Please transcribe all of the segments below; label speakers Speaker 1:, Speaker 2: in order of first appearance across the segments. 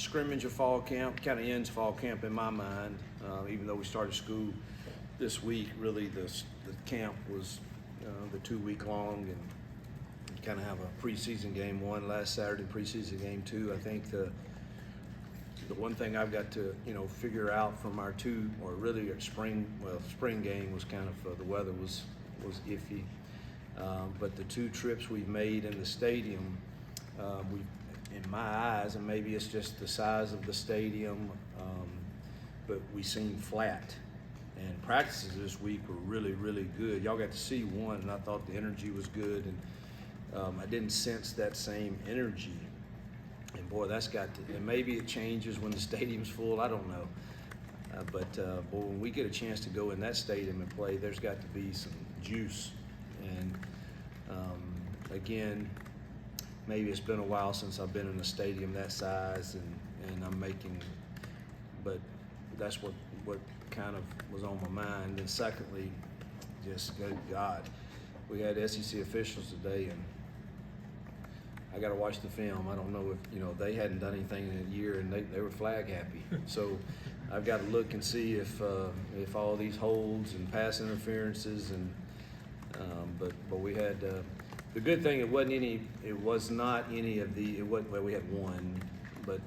Speaker 1: scrimmage of fall camp, kind of ends fall camp in my mind. Even though we started school this week, really the camp was the 2 week long, and kind of have a preseason game one last Saturday, preseason game two. I think the one thing I've got to figure out from our two, or really spring game was kind of the weather was iffy, but the two trips we've made in the stadium, in my eyes, and maybe it's just the size of the stadium, but we seem flat. And practices this week were really, really good. Y'all got to see one, and I thought the energy was good, and I didn't sense that same energy. And boy, that's got to, and maybe it changes when the stadium's full, I don't know. But boy, when we get a chance to go in that stadium and play, there's got to be some juice. And again, maybe it's been a while since I've been in a stadium that size, and I'm making, but that's what kind of was on my mind. And secondly, just good God, we had SEC officials today, and I got to watch the film. I don't know if they hadn't done anything in a year, and they were flag happy. So I've got to look and see if all these holds and pass interferences, and but we had the good thing, it was not any of the, well, we had one, but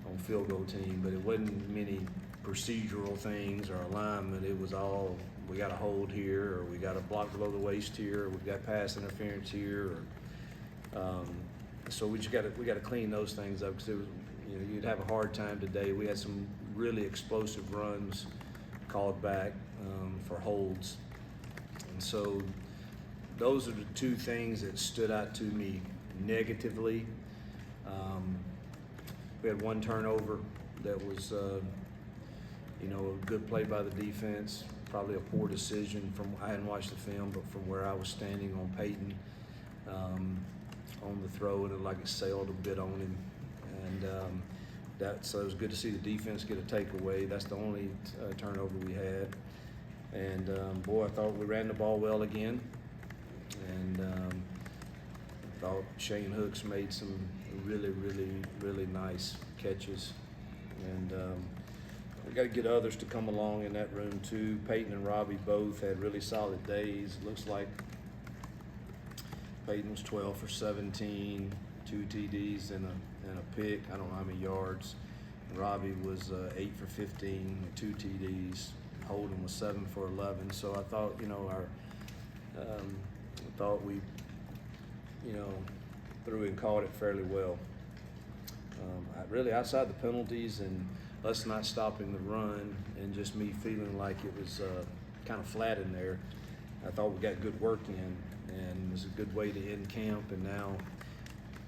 Speaker 1: on field goal team, but it wasn't many procedural things or alignment. It was all, we got a hold here, or we got a block below the waist here, or we've got pass interference here, or so we got to clean those things up, because it was, you'd have a hard time today. We had some really explosive runs called back for holds, and so those are the two things that stood out to me negatively. We had one turnover that was a good play by the defense, probably a poor decision I hadn't watched the film, but from where I was standing on Peyton, on the throw, and it like it sailed a bit on him, and so it was good to see the defense get a takeaway. That's the only turnover we had, and boy, I thought we ran the ball well again, and I thought Shane Hooks made some really, really, really nice catches, and we got to get others to come along in that room too. Peyton and Robbie both had really solid days. Looks like Peyton was 12 for 17, 2 TDs and a pick. I don't know how many yards. And Robbie was 8 for 15, 2 TDs. Holden was 7 for 11. So I thought, we, threw and caught it fairly well. Really, outside the penalties and us not stopping the run, and just me feeling like it was kind of flat in there, I thought we got good work in, and it was a good way to end camp. And now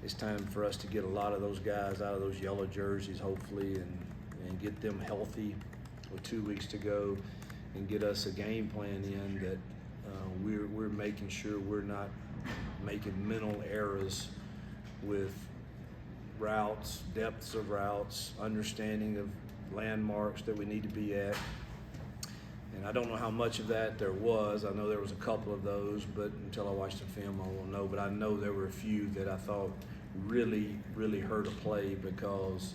Speaker 1: it's time for us to get a lot of those guys out of those yellow jerseys, hopefully, and get them healthy with 2 weeks to go, and get us a game plan in that we're making sure we're not making mental errors with routes, depths of routes, understanding of landmarks that we need to be at. And I don't know how much of that there was. I know there was a couple of those, but until I watched the film, I won't know. But I know there were a few that I thought really, really hurt a play, because,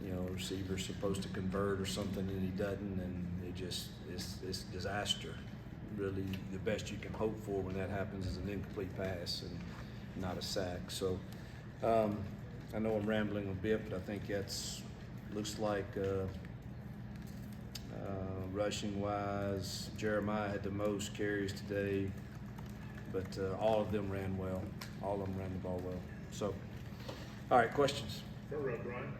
Speaker 1: a receiver's supposed to convert or something and he doesn't, and it's disaster. Really, the best you can hope for when that happens is an incomplete pass and not a sack. So I know I'm rambling a bit, but I think looks like rushing wise, Jeremiah had the most carries today, but all of them ran well. All of them ran the ball well. So, all right, questions?
Speaker 2: For Brian.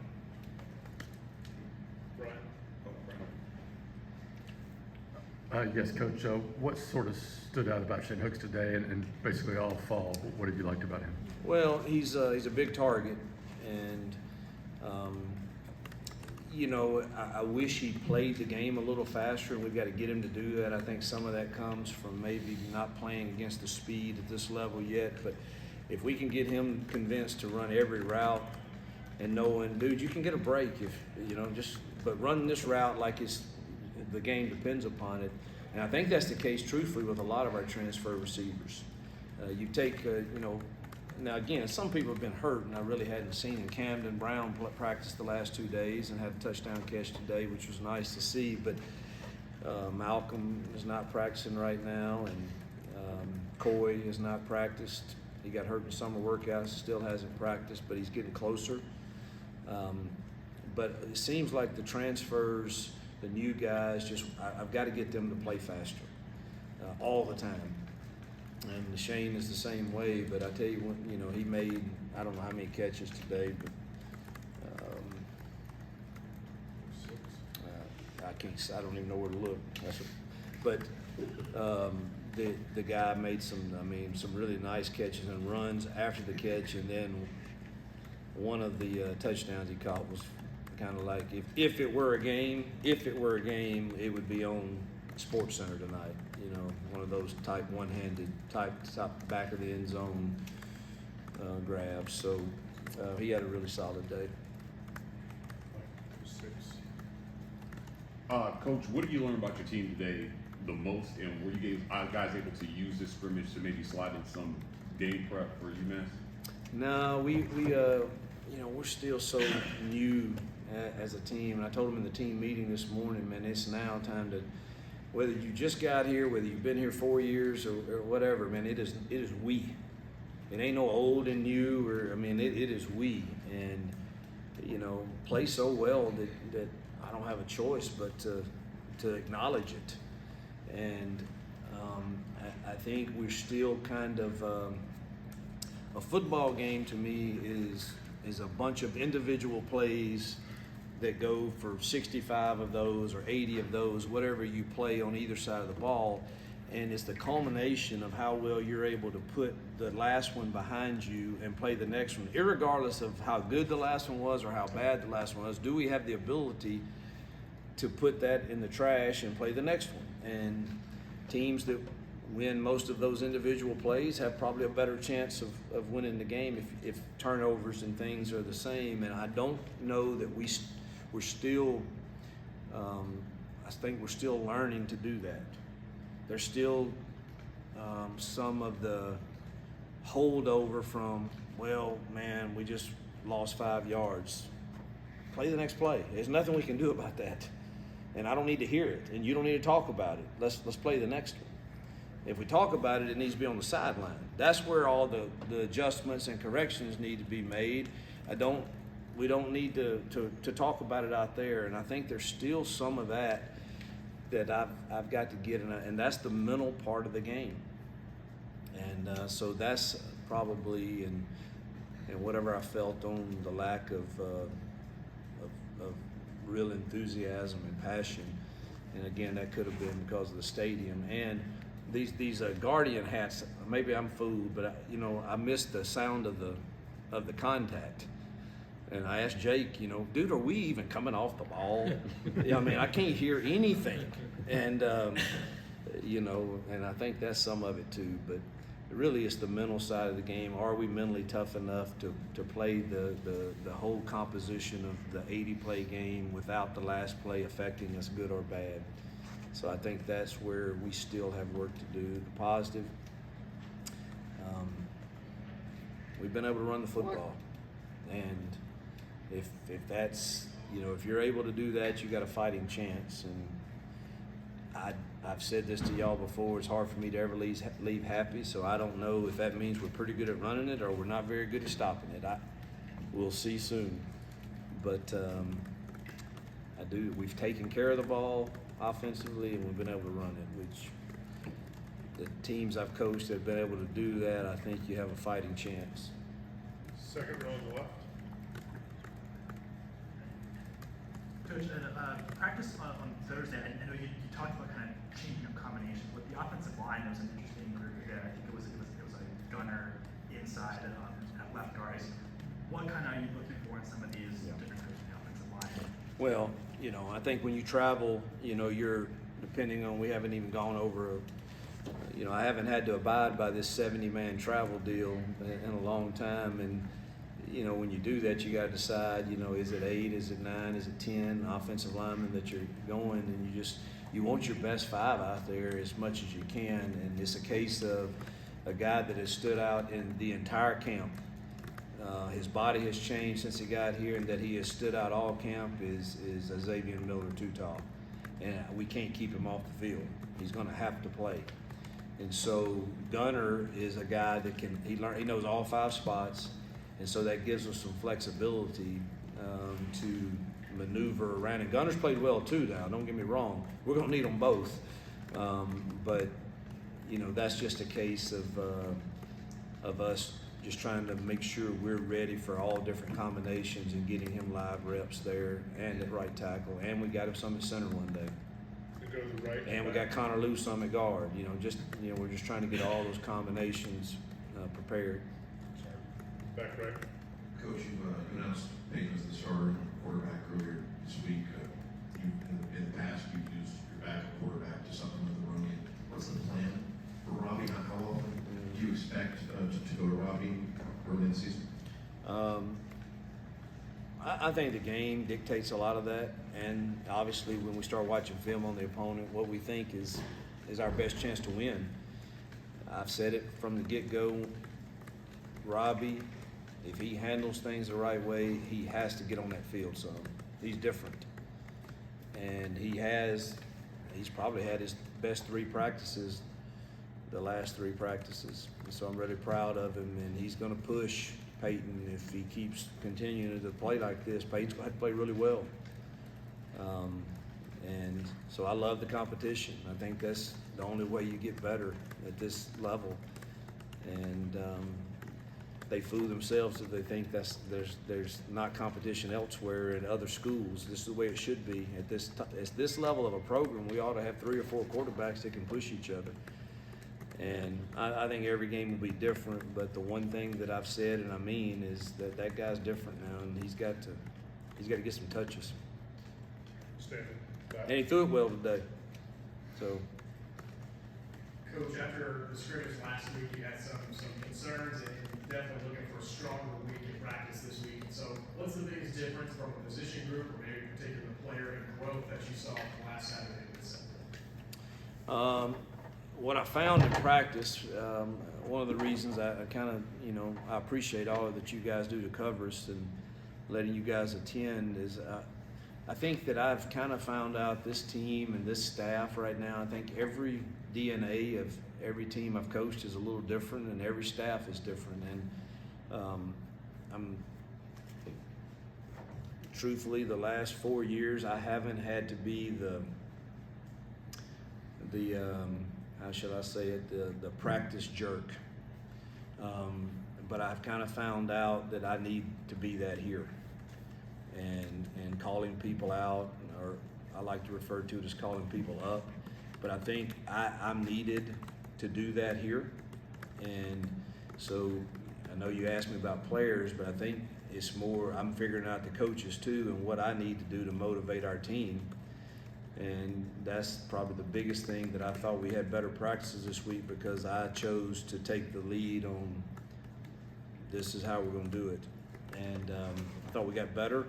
Speaker 3: Yes, Coach. What sort of stood out about Shane Hooks today, and basically all fall? What have you liked about him?
Speaker 1: Well, he's a big target, and I wish he played the game a little faster, and we've got to get him to do that. I think some of that comes from maybe not playing against the speed at this level yet, but if we can get him convinced to run every route and knowing, dude, you can get a break but run this route like the game depends upon it. And I think that's the case, truthfully, with a lot of our transfer receivers. You take, now again, some people have been hurt, and I really hadn't seen him. Camden Brown practiced the last 2 days and had a touchdown catch today, which was nice to see. But Malcolm is not practicing right now, and Coy has not practiced. He got hurt in summer workouts, still hasn't practiced, but he's getting closer. But it seems like the transfers, the new guys, I've got to get them to play faster all the time. And Shane is the same way, but I tell you what, he made, I don't know how many catches today, but I don't even know where to look. But the guy made some really nice catches and runs after the catch, and then one of the touchdowns he caught was kind of like if it were a game, it would be on Sports Center tonight. One of those type one-handed type back of the end zone grabs. So he had a really solid day.
Speaker 2: Coach, what did you learn about your team today the most, and were you guys able to use this scrimmage to maybe slide in some game prep for UMass?
Speaker 1: No, we're still so new as a team, and I told them in the team meeting this morning, man, it's now time to, whether you just got here, whether you've been here 4 years or whatever, man, it is we. It ain't no old and new, it is we, and play so well that I don't have a choice but to acknowledge it. And I think we're still kind of a football game to me is a bunch of individual plays that go for 65 of those or 80 of those, whatever you play on either side of the ball. And it's the culmination of how well you're able to put the last one behind you and play the next one. Irregardless of how good the last one was or how bad the last one was, do we have the ability to put that in the trash and play the next one? And teams that win most of those individual plays have probably a better chance of winning the game if turnovers and things are the same. And I don't know that we're still, I think we're still learning to do that. There's still some of the holdover from, well, man, we just lost 5 yards. Play the next play. There's nothing we can do about that. And I don't need to hear it, and you don't need to talk about it. Let's play the next one. If we talk about it, it needs to be on the sideline. That's where all the adjustments and corrections need to be made. We don't need to talk about it out there, and I think there's still some of that I've got to get, and that's the mental part of the game. And so that's probably, and whatever I felt on the lack of real enthusiasm and passion, and again, that could have been because of the stadium and these Guardian hats. Maybe I'm fooled, but I missed the sound of the contact. And I asked Jake, dude, are we even coming off the ball? I can't hear anything. And, and I think that's some of it too. But really it's the mental side of the game. Are we mentally tough enough to play the whole composition of the 80-play game without the last play affecting us good or bad? So I think that's where we still have work to do. The positive, we've been able to run the football. And if that's, if you're able to do that, you got a fighting chance. And I've said this to y'all before, it's hard for me to ever leave happy, so I don't know if that means we're pretty good at running it or we're not very good at stopping it. We'll see soon. But we've taken care of the ball offensively, and we've been able to run it, which the teams I've coached have been able to do that. I think you have a fighting chance.
Speaker 4: Second row on the left.
Speaker 5: Coach, practice on Thursday, I know you talked about kind of changing up combinations. With the offensive line, there was an interesting group there. I think it was a gunner inside at left guard. What kind of are you looking for in some of these different groups in the offensive line?
Speaker 1: Well, I think when you travel, you're depending on, we haven't even gone over, I haven't had to abide by this 70-man travel deal in a long time. And, when you do that, you got to decide, is it 8, is it 9, is it 10 offensive linemen that you're going, and you want your best 5 out there as much as you can. And it's a case of, a guy that has stood out in the entire camp. His body has changed since he got here, and that he has stood out all camp is Xavier Miller-Tutall. And we can't keep him off the field. He's going to have to play. And so Gunner is a guy that he knows all 5 spots, and so that gives us some flexibility to maneuver around. And Gunner's played well too now, don't get me wrong. We're going to need them both. But, you know, that's just a case of us just trying to make sure we're ready for all different combinations and getting him live reps there and at right tackle. And we got him some at center one day.
Speaker 4: To go to the right.
Speaker 1: And we got Connor Lou some at guard. We're just trying to get all those combinations prepared.
Speaker 4: Back right.
Speaker 6: Coach, you announced Peyton as the starter quarterback earlier this week. In the past, you've used your backup quarterback to supplement the run game. What's the plan for Robbie? How often do you expect to go to Robbie early in the season?
Speaker 1: I think the game dictates a lot of that, and obviously when we start watching film on the opponent, what we think is our best chance to win. I've said it from the get-go, Robbie, if he handles things the right way, he has to get on that field some. He's different. And he's probably had his best 3 practices, the last 3 practices. And so I'm really proud of him, and he's going to push Peyton. If he keeps continuing to play like this, Peyton's going to have to play really well. And so I love the competition. I think that's the only way you get better at this level. And they fool themselves if they think there's not competition elsewhere in other schools. This is the way it should be. At this level of a program, we ought to have 3 or 4 quarterbacks that can push each other. And I think every game will be different, but the one thing that I've said and I mean is that guy's different now, and he's got to get some touches.
Speaker 4: Standing back.
Speaker 1: And he threw it well today. So
Speaker 7: Coach, after the scrimmage last week, you had some concerns and definitely looking for a stronger week in practice this week. So what's the biggest difference from a position group or maybe a particular player and growth that you saw from last Saturday to this Saturday?
Speaker 1: what I found in practice, one of the reasons I kind of, I appreciate all that you guys do to cover us and letting you guys attend is I think that I've kind of found out this team and this staff right now. I think every DNA of every team I've coached is a little different, and every staff is different. And I'm truthfully, the last 4 years, I haven't had to be the how shall I say it, the practice jerk. But I've kind of found out that I need to be that here. And calling people out, or I like to refer to it as calling people up. But I think I'm needed to do that here. And so I know you asked me about players, but I think it's more, I'm figuring out the coaches too and what I need to do to motivate our team. And that's probably the biggest thing, that I thought we had better practices this week because I chose to take the lead on this is how we're going to do it. And I thought we got better.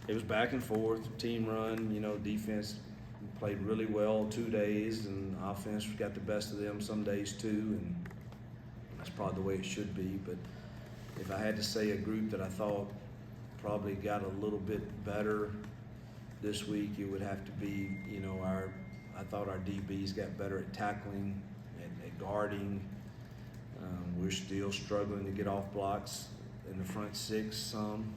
Speaker 1: It was back and forth, team run, defense played really well 2 days, and offense got the best of them some days too, and that's probably the way it should be. But if I had to say a group that I thought probably got a little bit better this week, it would have to be, I thought our DBs got better at tackling, at guarding. We're still struggling to get off blocks in the front six some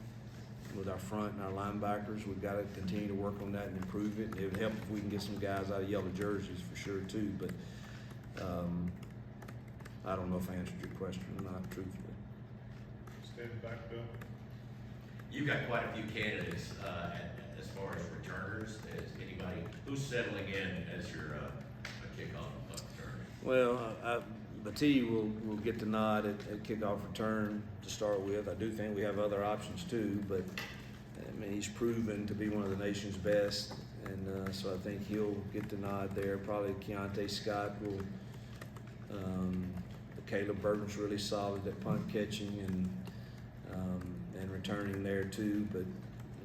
Speaker 1: with our front and our linebackers. We've got to continue to work on that and improve it. It would help if we can get some guys out of yellow jerseys for sure too, but I don't know if I answered your question or not, truthfully.
Speaker 4: Standing back, Bill.
Speaker 8: You've got quite a few candidates as far as returners. Is anybody who's settling in as your kickoff returner?
Speaker 1: Well, the T will get the nod at kickoff return to start with. I do think we have other options too, but he's proven to be one of the nation's best, and so I think he'll get the nod there. Probably Keontae Scott will. Caleb Burton's really solid at punt catching and returning there too, but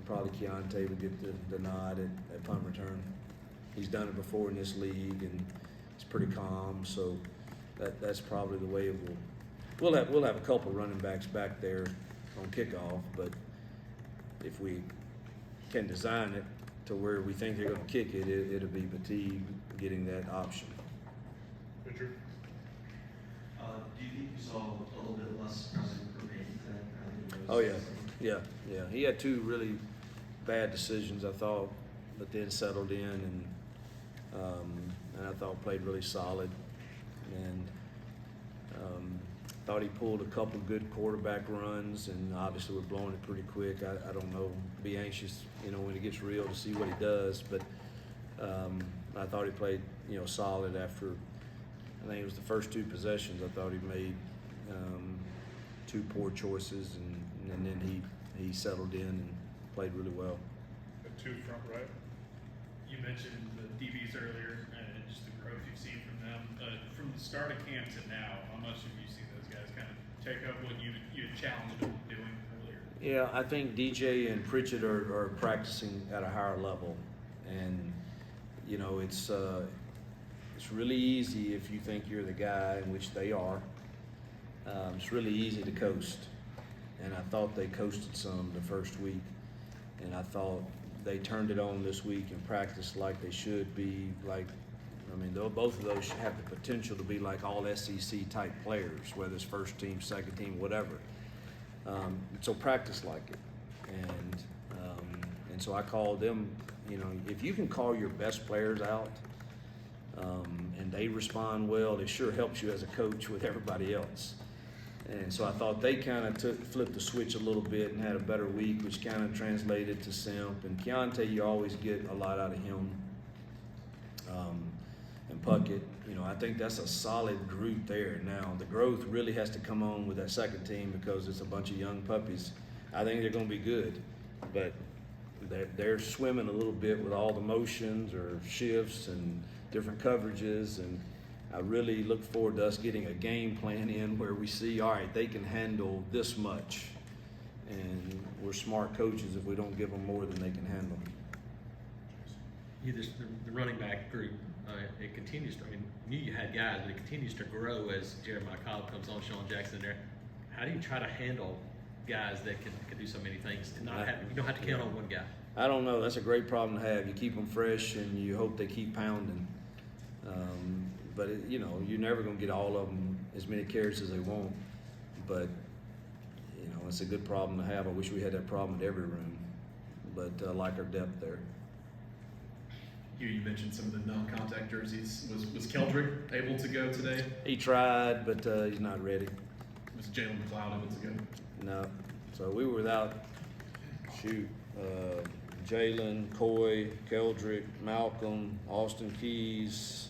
Speaker 1: probably Keontae will get the nod at punt return. He's done it before in this league, and it's pretty calm, so that's probably the way it will. We'll have a couple running backs back there on kickoff, but if we can design it to where we think they're going to kick it, it'll be fatigue getting that option.
Speaker 4: Richard?
Speaker 9: Do you think you saw a little bit less pressing for Peyton today?
Speaker 1: Oh yeah. He had two really bad decisions, I thought, but then settled in and I thought played really solid, and thought he pulled a couple good quarterback runs, and obviously we're blowing it pretty quick. I don't know, be anxious, when it gets real to see what he does, but I thought he played, solid after, I think it was the first two possessions. I thought he made two poor choices, and then he settled in and played really well.
Speaker 4: The two front right?
Speaker 10: You mentioned the DBs earlier and just the growth you've seen from them. From the start of camp to now, how much have you seen those guys kind of take up what you had challenged them doing earlier?
Speaker 1: Yeah, I think DJ and Pritchett are practicing at a higher level, and it's really easy if you think you're the guy, in which they are. It's really easy to coast, and I thought they coasted some the first week, and I thought they turned it on this week and practiced like they should be. Both of those have the potential to be like all SEC type players, whether it's first team, second team, whatever. So practice like it, and so I called them. If you can call your best players out, and they respond well, it sure helps you as a coach with everybody else. And so I thought they kind of flipped the switch a little bit and had a better week, which kind of translated to Simp. And Keontae, you always get a lot out of him. And Puckett, I think that's a solid group there. Now, the growth really has to come on with that second team because it's a bunch of young puppies. I think they're going to be good, but they're swimming a little bit with all the motions or shifts and different coverages, and I really look forward to us getting a game plan in where we see, all right, they can handle this much, and we're smart coaches if we don't give them more than they can handle.
Speaker 11: The running back group, it continues to, knew you had guys, but it continues to grow as Jeremiah Cobb comes on, Sean Jackson in there. How do you try to handle guys that can do so many things and you don't have to count on one guy?
Speaker 1: I don't know. That's a great problem to have. You keep them fresh, and you hope they keep pounding. But you're never going to get all of them as many carries as they want. But it's a good problem to have. I wish we had that problem in every room. But I like our depth there.
Speaker 12: You mentioned some of the non-contact jerseys. Was Keldrick able to go today?
Speaker 1: He tried, but he's not ready.
Speaker 12: Was Jalen McLeod able to go?
Speaker 1: No. So we were without, Jalen, Coy, Keldrick, Malcolm, Austin Keys,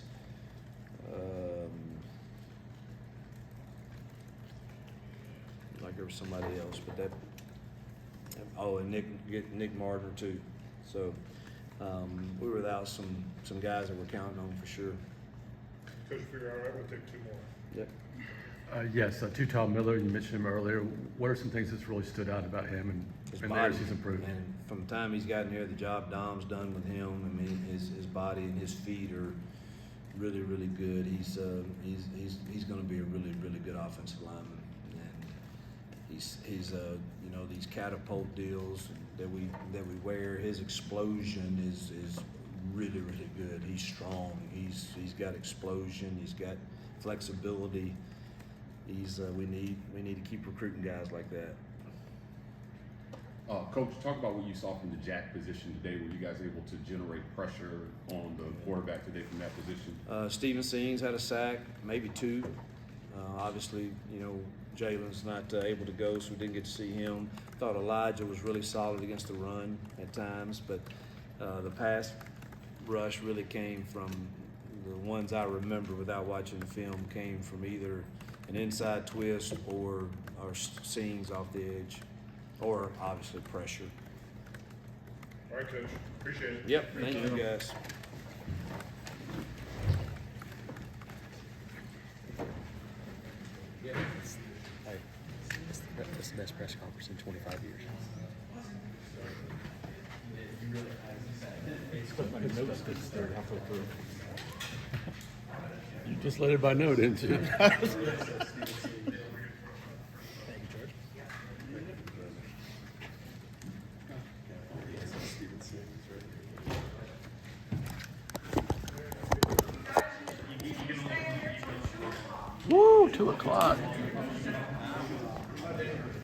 Speaker 1: like there was somebody else, but and Nick Martin too. So we were without some guys that we're counting on for sure.
Speaker 4: Coach, if you're all right, we'll take two more.
Speaker 1: Yep.
Speaker 3: Yes, Tutal Miller, you mentioned him earlier. What are some things that's really stood out about him and the areas he's improved?
Speaker 1: And from the time he's gotten here, the job Dom's done with him, his body and his feet are really, really good. He's going to be a really, really good offensive lineman. And he's these catapult deals that we wear, his explosion is really, really good. He's strong. He's got explosion. He's got flexibility. We need to keep recruiting guys like that.
Speaker 2: Coach, talk about what you saw from the jack position today. Were you guys able to generate pressure on the quarterback today from that position?
Speaker 1: Steven Sings had a sack, maybe two. Obviously, Jalen's not able to go, so we didn't get to see him. Thought Elijah was really solid against the run at times, but the pass rush really came from the ones I remember without watching the film, came from either an inside twist or Sings off the edge, or obviously pressure.
Speaker 4: All right, Coach. Appreciate it.
Speaker 1: Yep, thank you guys.
Speaker 13: Hey, that's the best press conference in 25 years.
Speaker 3: It's got my notes that's there halfway through. Just let everybody know, didn't you? Woo, 2 o'clock.